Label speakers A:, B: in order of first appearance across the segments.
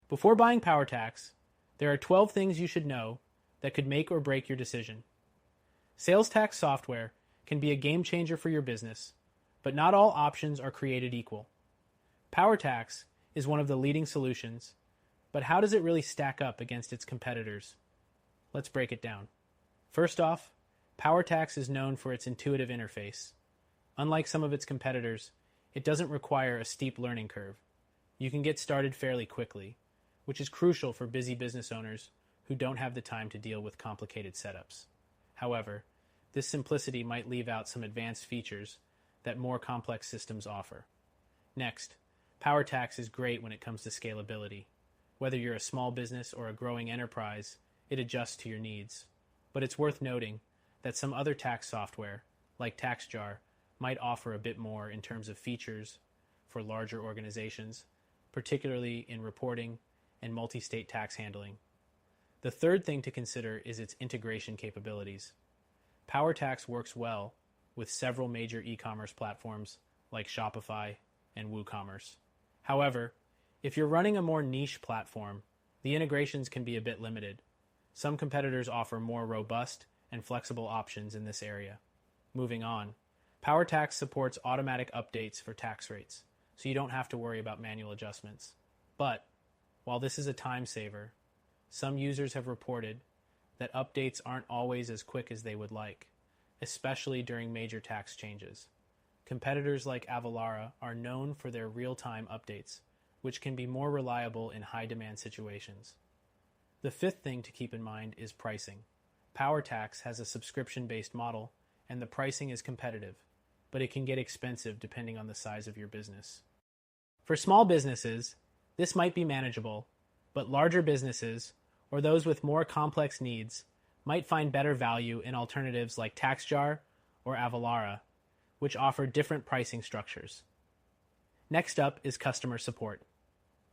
A: Before buying PowerTax, there are 12 things you should know that could make or break your decision. Sales tax software can be a game changer for your business, but not all options are created equal. PowerTax is one of the leading solutions, but how does it really stack up against its competitors? Let's break it down. First off, PowerTax is known for its intuitive interface. Unlike some of its competitors, it doesn't require a steep learning curve. You can get started fairly quickly, which is crucial for busy business owners who don't have the time to deal with complicated setups. However, this simplicity might leave out some advanced features that more complex systems offer. Next, PowerTax is great when it comes to scalability. Whether you're a small business or a growing enterprise, it adjusts to your needs. But it's worth noting that some other tax software, like TaxJar, might offer a bit more in terms of features for larger organizations, particularly in reporting and multi-state tax handling. The third thing to consider is its integration capabilities. PowerTax works well with several major e-commerce platforms like Shopify and WooCommerce. However, if you're running a more niche platform, the integrations can be a bit limited. Some competitors offer more robust and flexible options in this area. Moving on, PowerTax supports automatic updates for tax rates, so you don't have to worry about manual adjustments. But while this is a time saver, some users have reported that updates aren't always as quick as they would like, especially during major tax changes. Competitors like Avalara are known for their real-time updates, which can be more reliable in high-demand situations. The fifth thing to keep in mind is pricing. PowerTax has a subscription-based model, and the pricing is competitive, but it can get expensive depending on the size of your business. For small businesses, this might be manageable, but larger businesses, or those with more complex needs, might find better value in alternatives like TaxJar or Avalara, which offer different pricing structures. Next up is customer support.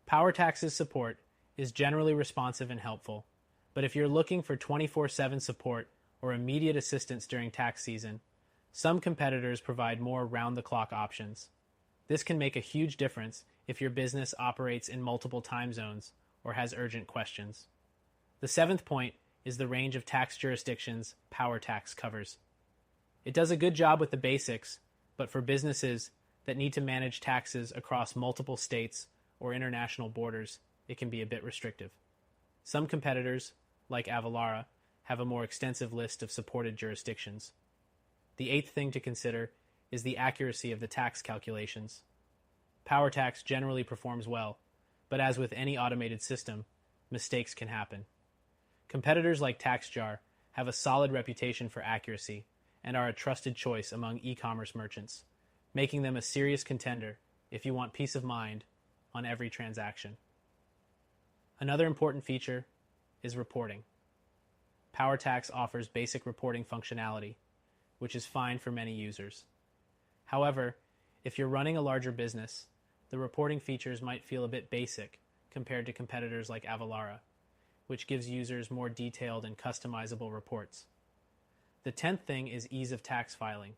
A: PowerTax's support is generally responsive and helpful, but if you're looking for 24/7 support or immediate assistance during tax season, some competitors provide more round-the-clock options. This can make a huge difference if your business operates in multiple time zones or has urgent questions. The seventh point is the range of tax jurisdictions PowerTax covers. It does a good job with the basics, but for businesses that need to manage taxes across multiple states or international borders, it can be a bit restrictive. Some competitors, like Avalara, have a more extensive list of supported jurisdictions. The eighth thing to consider is the accuracy of the tax calculations. PowerTax generally performs well, but as with any automated system, mistakes can happen. Competitors like TaxJar have a solid reputation for accuracy and are a trusted choice among e-commerce merchants, making them a serious contender if you want peace of mind on every transaction. Another important feature is reporting. PowerTax offers basic reporting functionality, which is fine for many users. However, if you're running a larger business, the reporting features might feel a bit basic compared to competitors like Avalara, which gives users more detailed and customizable reports. The 10th thing is ease of tax filing.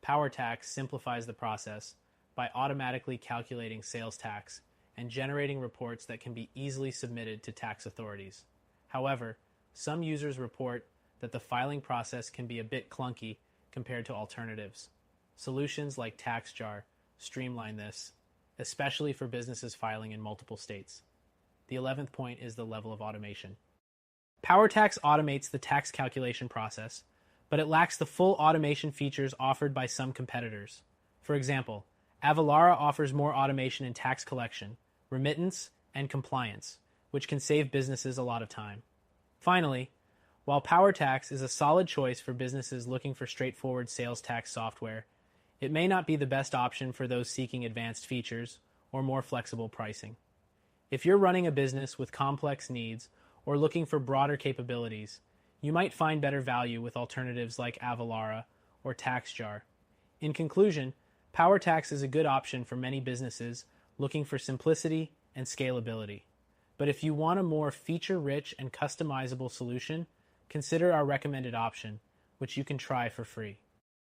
A: PowerTax simplifies the process by automatically calculating sales tax and generating reports that can be easily submitted to tax authorities. However, some users report that the filing process can be a bit clunky compared to alternatives. Solutions like TaxJar streamline this, especially for businesses filing in multiple states. The 11th point is the level of automation. PowerTax automates the tax calculation process, but it lacks the full automation features offered by some competitors. For example, Avalara offers more automation in tax collection, remittance, and compliance, which can save businesses a lot of time. Finally, while PowerTax is a solid choice for businesses looking for straightforward sales tax software, it may not be the best option for those seeking advanced features or more flexible pricing. If you're running a business with complex needs or looking for broader capabilities, you might find better value with alternatives like Avalara or TaxJar. In conclusion, PowerTax is a good option for many businesses looking for simplicity and scalability. But if you want a more feature-rich and customizable solution, consider our recommended option, which you can try for free.